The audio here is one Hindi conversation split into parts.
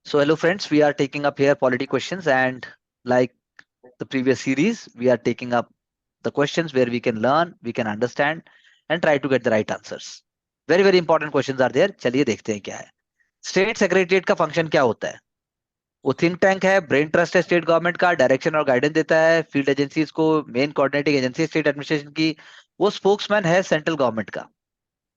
So hello friends, we are taking up here polity questions, and like the previous series, we are taking up the questions where we can learn, we can understand and try to get the right answers. Very important questions are there. चलिए देखते हैं क्या है. स्टेट सेक्रेटरीट का फंक्शन क्या होता है? वो थिंक टैंक है, ब्रेन ट्रस्ट है स्टेट गवर्नमेंट का, डायरेक्शन और गाइडेंस देता है फील्ड एजेंसीज को, main coordinating agency state administration की, वो स्पोक्समैन है सेंट्रल गवर्नमेंट का.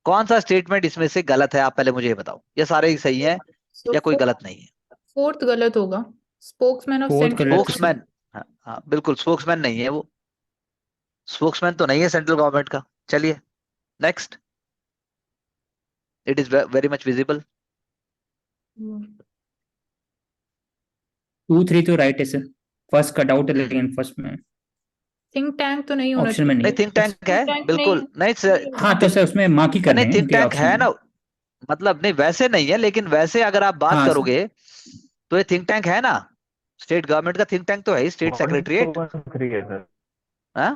कौन सा स्टेटमेंट इसमें से गलत है? आप पहले मुझे ये बताओ. ये सारे ही सही है तो या कोई गलत नहीं है? फोर्थ गलत होगा. Spokesman of fourth central. गलत. स्पोक्समैन. हाँ हाँ बिल्कुल, स्पोक्समैन नहीं है वो. स्पोक्समैन तो नहीं है सेंट्रल गवर्नमेंट का. चलिए next. It is very much visible. 2, 3 तो राइट है सर. फर्स्ट का डाउट है लेकिन फर्स्ट में थिंक टैंक तो नहीं होना ऑप्शन में नहीं, नहीं थिंक टैंक है Think tank बिल्कुल नहीं सर. नहीं. हाँ तो सर उसमें मार्क ही करने नहीं, हैं थिंक उनके टैंक है ऑप्शन ना. में. मतलब नहीं वैसे नहीं है, लेकिन वैसे अगर आप बात हाँ सर. करोगे तो ये थिंक टैंक है ना. स्टेट गवर्नमेंट का थिंक टैंक तो है ही स्टेट 1, सेक्रेटरीट. 2, 3 है सर. हाँ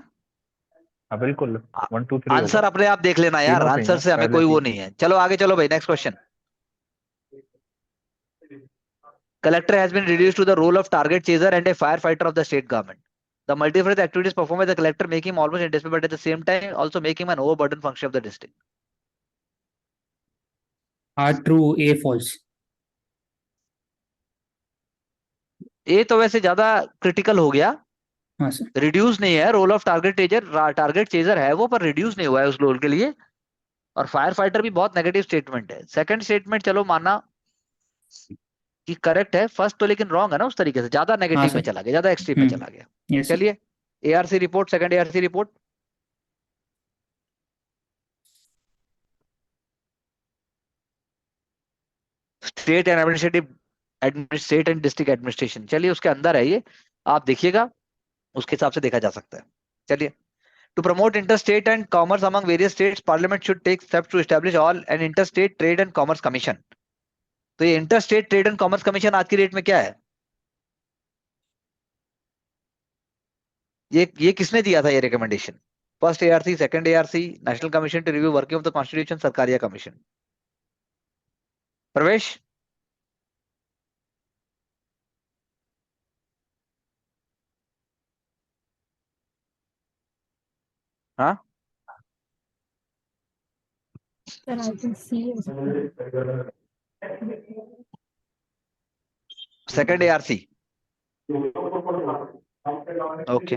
हाँ बिल्कुल 1, 2, 3 आंसर होगा. अपने आप देख लेना यार. तीनों सही आंसर है, से हमें पहले कोई वो 3. नहीं है. चलो आगे चलो भाई. Next question. Collector has been reduced to the role of target chaser and a firefighter of the state government. The multifaceted activities performed by the collector make him almost indispensable, but at the same time also make him an overburden function of the district. Are true, a false. ये तो वैसे ज्यादा क्रिटिकल हो गया. हाँ सर. रिड्यूस नहीं है. Role of target chaser, target chaser है वो, पर रिड्यूस नहीं हुआ है उस रोल के लिए. और फायर फाइटर भी बहुत नेगेटिव स्टेटमेंट है. सेकंड स्टेटमेंट चलो माना कि करेक्ट है. फर्स्ट तो लेकिन रॉन्ग है ना, उस तरीके से ज्यादा हाँ नेगेटिव में सर. चला गया, ज्यादा एक्सट्रीम में चला गया. Yes sir. चलिए ARC report, second ARC report. State and administrative state and district administration. चलिए उसके अंदर है ये, आप देखिएगा उसके हिसाब से देखा जा सकता है. चलिए. To promote interstate and commerce among various states, parliament should take steps to establish all an interstate trade and commerce commission. तो ये interstate trade and commerce commission आज की डेट में क्या है? ये किसने दिया था ये recommendation? First ARC, second ARC, national commission to review working of the constitution, Sarkaria commission? Pravesh. हाँ Then I can see it. Second ARC. Okay.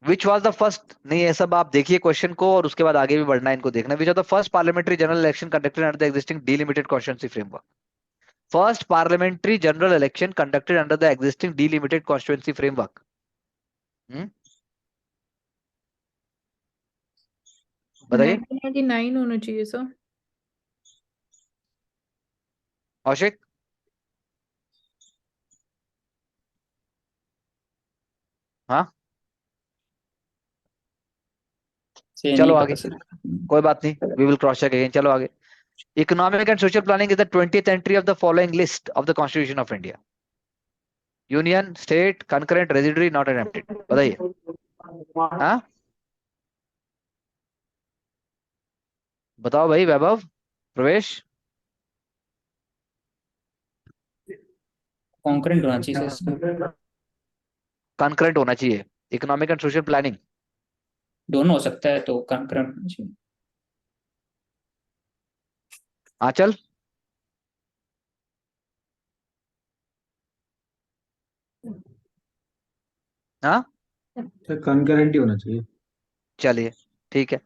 Which was the first. नहीं ये सब आप देखिए क्वेश्चन को और उसके बाद आगे भी बढ़ना है, इनको देखना. विच of the first parliamentary general election conducted under the existing delimited constituency framework. First parliamentary general election conducted under the existing delimited constituency framework. बताइए 1999 होना चाहिए सर. कौशिक. हाँ से चलो नहीं आगे. पता सर. कोई बात नहीं, we will cross check again. चलो आगे. Economic and social planning is the 20th entry of the following list of the constitution of India. Union, state, concurrent, residuary, not enacted. बताइए. हाँ बताओ भाई. वैभव, प्रवेश. कॉन्करेंट होना चाहिए सर. कंकरेंट होना चाहिए. इकोनॉमिक एंड सोशल प्लानिंग दोनों हो सकता है तो कॉन्करेंट होना चाहिए. आंचल. हाँ सर कंकरेंट ही होना चाहिए. चलिए ठीक है.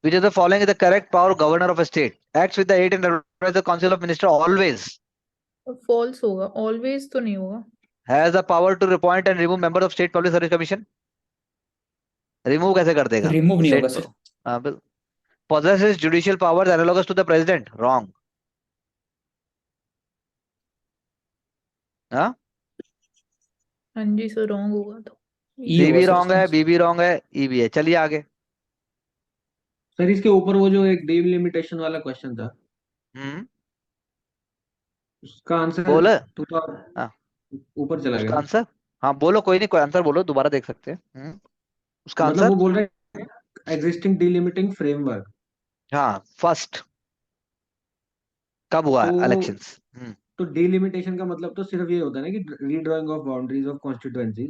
Which of the following is the correct power of governor of a state? Acts with the aid and advise the council of minister always. False होगा. ऑलवेज तो नहीं होगा. Has the power to appoint and remove members of state public service commission. Remove कैसे कर देगा? रिमूव नहीं होगा State सर. को. हाँ बिल्कुल. Possesses judicial powers analogous to the president. Wrong. हाँ हाँ जी सर रॉन्ग होगा तो. ई सी होगा भी सर रॉन्ग है, इसका. बी भी रॉन्ग है, ई भी है. चलिए आगे. सर इसके ऊपर वो जो एक डिलिमिटेशन वाला क्वेश्चन था उसका आंसर बोल. तो हाँ ऊपर चला उसका गया. आंसर. हाँ बोलो, कोई नहीं, कोई आंसर बोलो, दोबारा देख सकते हैं. उसका मतलब आंसर. वो बोल रहे हैं एग्जिस्टिंग डिलिमिटिंग फ्रेमवर्क. हाँ फर्स्ट. कब हुआ तो इलेक्शंस? तो डिलिमिटेशन का मतलब तो सिर्फ ये होता है ना कि रीड्राइंग ऑफ बाउंड्रीज ऑफ कॉन्स्टिट्यूएंसी।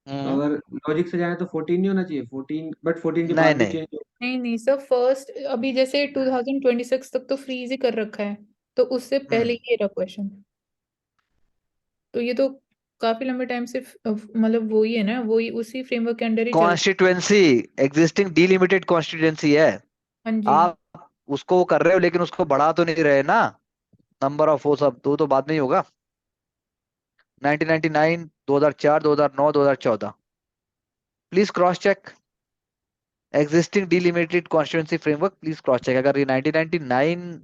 तो अगर लॉजिक से जाए तो 14 नहीं होना चाहिए, 14, बट 14 के नहीं बाद भी नहीं, चेंज हो। नहीं नहीं सर, फर्स्ट अभी जैसे 2026 तक तो फ्रीज ही कर रखा है, तो उससे पहले ही रहा क्वेश्चन। तो ये तो काफी लंबे टाइम से मतलब वही है ना, वही उसी फ्रेमवर्क के अंडर ही चल। कॉन्स्टिट्यूएंसी एग्जिस्टिंग डिलिमिटेड कॉन्स्टिट्यूएंसी है। हाँ जी। आप उसको कर रहे हो लेकिन उसको बढ़ा तो नहीं रहे ना, नंबर ऑफ वो सब तो बाद में ही होगा। 1999, 2004, 2009, 2014, please cross check existing delimited constituency framework, please cross check. अगर ये 1999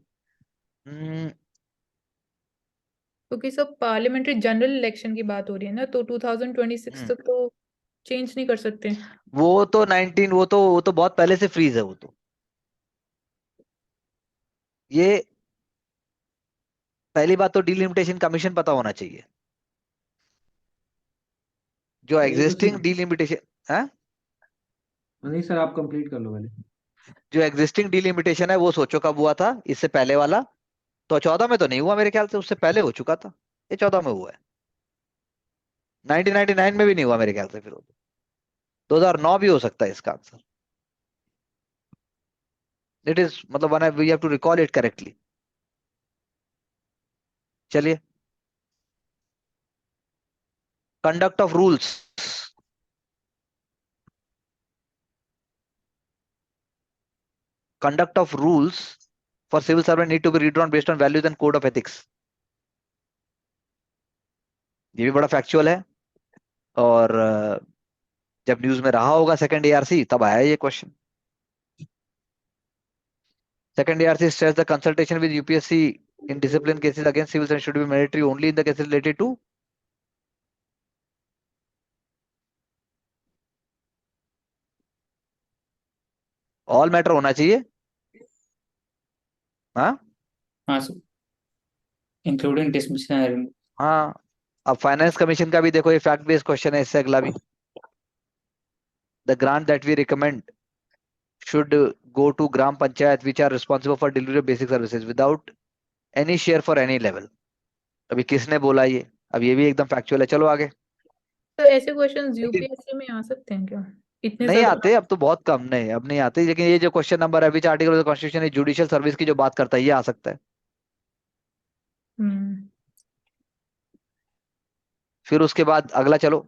क्योंकि सब पार्लियामेंट्री जनरल इलेक्शन की बात हो रही है ना, तो 2026 तक तो चेंज नहीं कर सकते। वो तो 19 वो तो बहुत पहले से फ्रीज है वो तो। ये पहली बात तो डिलिमिटेशन कमीशन पता होना चाहिए। जो ये तो एग्जिस्टिंग सिर्फ, डिलिमिटेशन है, नहीं सर आप कंप्लीट कर लो पहले। जो एग्जिस्टिंग डिलिमिटेशन है वो सोचो कब हुआ था, इससे पहले वाला तो 14 में तो नहीं हुआ मेरे ख्याल से, उससे पहले हो चुका था। ये 14 में हुआ है, 1999 में भी नहीं हुआ मेरे ख्याल से। फिर 2009 भी हो सकता है इसका आंसर। इट इज मतलब one we have to recall it correctly. चलिए, conduct of rules. Conduct of rules for civil servant need to be redrawn based on values and code of ethics. ये भी बड़ा फैक्चुअल है, और जब न्यूज में रहा होगा सेकंड एआरसी तब आया ये question. Second ARC stress the consultation with UPSC in discipline cases against civil servants should be mandatory only in the cases related to all matter होना चाहिए। हाँ हाँ सर, इंक्लूडिंग डिसमिशन। हाँ, अब फाइनेंस कमीशन का भी देखो, ये फैक्ट बेस्ड क्वेश्चन है, इससे अगला भी। The grant that we recommend should go to gram panchayat which are responsible for delivery of basic services without any share for any level। अभी किसने बोला ये? अब ये भी एकदम फैक्चुअल है। चलो आगे। तो ऐसे क्वेश्चंस यूपीएससी में आ सकते हैं क्या? इतने नहीं ज्यादा? आते अब तो, बहुत कम, नहीं अब नहीं आते, लेकिन ये जो क्वेश्चन नंबर है which article of the constitution judicial service की जो बात करता है, ये आ सकता है। हम्म। फिर उसके बाद अगला चलो,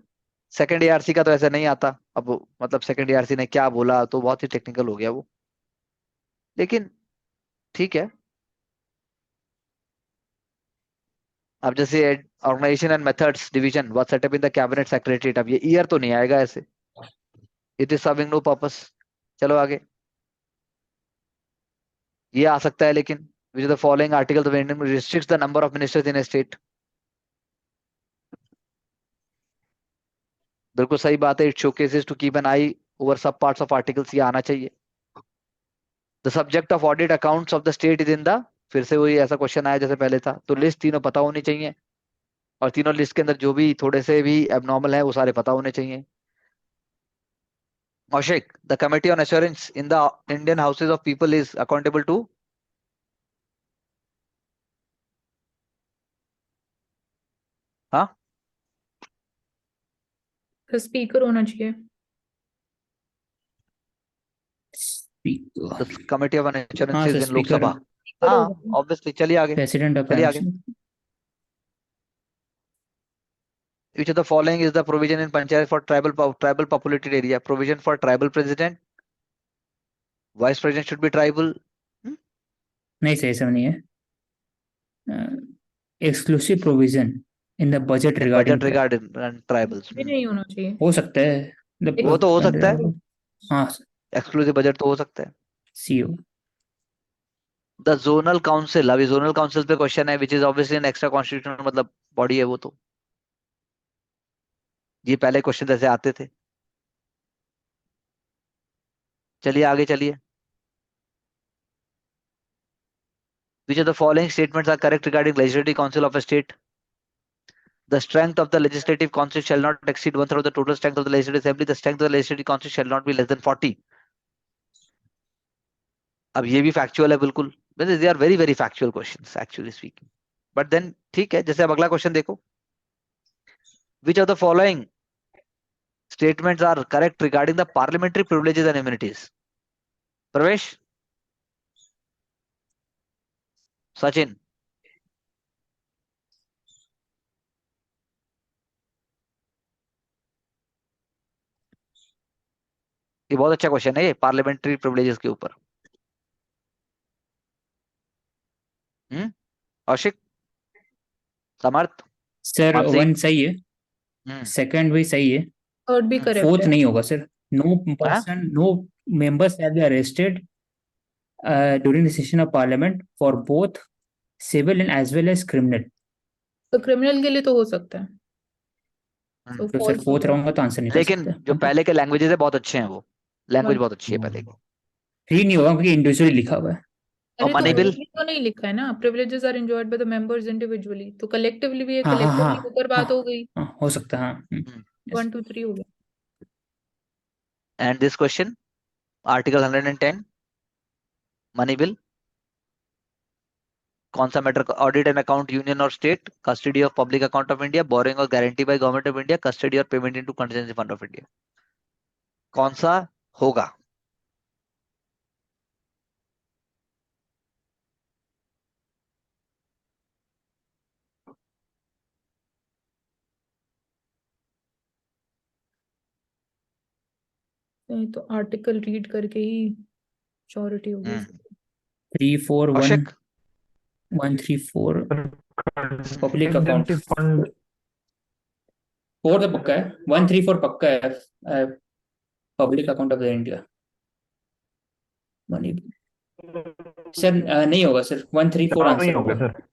सेकंड एआरसी का तो ऐसा नहीं आता। अब मतलब सेकंड एआरसी ने क्या बोला तो बहुत ही टेक्निकल हो गया वो, लेकिन ठीक है। अब जैसे organisation and methods division was set up in the cabinet secretariat, अब ये ईयर तो नहीं आएगा ऐसे, it is serving no purpose. चलो आगे, ये आ सकता है लेकिन, which the following article restricts the number of ministers in a state. बिल्कुल सही बात है, it showcases to keep an eye over sub parts of articles, ये आना चाहिए। The subject of audit accounts of the state is in the, फिर से वही ऐसा क्वेश्चन आया जैसे पहले था, तो लिस्ट तीनों पता होनी चाहिए, और तीनों लिस्ट के अंदर जो भी थोड़े से भी एबनॉर्मल है वो सारे पता होने चाहिए। Ashik, the Committee on Assurance in the Indian Houses of People is accountable to? हाँ, स्पीकर होना चाहिए। the Committee of Assurance हाँ is sir, in Lok speaker, Sabha। Speaker हाँ, होगा। obviously, चलिए आगे, प्रेसिडेंट चलिए आगे। Appoints. Which of the following is the provision in Panchayat for tribal populated area? Provision for tribal president, vice president should be tribal. नहीं सही, सब नहीं है। Exclusive provision in the budget In regarding, budget regarding tribals। भी नहीं होना चाहिए। हो सकता है। वो तो हो सकता है, हाँ, एक्सक्लूसिव बजट तो हो सकता है। सीओ। द जोनल काउंसिल, अभी जोनल काउंसिल पे क्वेश्चन है, which is obviously an extra constitutional मतलब बॉडी है वो तो, ये पहले क्वेश्चन जैसे आते थे। चलिए आगे चलिए। Which of the following statements are correct regarding legislative council of a state? The strength of the legislative council shall not exceed 1/3 of the total strength of the legislative assembly. The strength of the legislative council shall not be less than 40. अब ये भी फैक्चुअल है बिल्कुल, they are very very factual questions actually speaking, but then ठीक है। जैसे अब अगला क्वेश्चन देखो, which of the following statements are correct regarding the parliamentary privileges and immunities? Pravesh, Sachin, ये बहुत अच्छा क्वेश्चन है ये पार्लियामेंट्री प्रिविलेजेस के ऊपर। कौशिक, समर्थ, सर मानसी? 1 सही है, हम्म, सेकंड भी सही है, थर्ड भी करेक्ट फोर्थ है। नहीं होगा sir. No members shall be arrested during the session of parliament for both civil and as well as criminal. तो क्रिमिनल के लिए तो हो सकता है, तो तो सर false हो फोर्थ गया। रहूंगा तो आंसर नहीं कर लेकिन सकता। जो पहले के लैंग्वेजेस है बहुत अच्छे हैं, वो लैंग्वेज One- बहुत अच्छी है पहले की। थ्री नहीं होगा क्योंकि इंडिविजुअली लिखा हुआ है। और अरे तो मनी बिल, only तो नहीं लिखा है ना, privileges are enjoyed by the members individually, तो collectively भी है, हाँ हाँ हाँ collectively ऊपर बात हो गई। हाँ, हो सकता है हाँ। yes. 1 2 3 हो गया। And this question article 110 money bill, कौन सा matter? Audit and account union और state, custody of public account of India, borrowing और guarantee by government of India, custody और payment into contingency fund of India, कौन सा होगा? नहीं तो आर्टिकल रीड करके ही श्योरिटी होगी। 3 4 1 Kaushik, 1 3 4 public account contingency fund 4 तो पक्का है, 1 3 4 पक्का है, public account of the India money. Sir नहीं होगा सर, 1 3 4 नहीं आंसर होगा होगा। सर।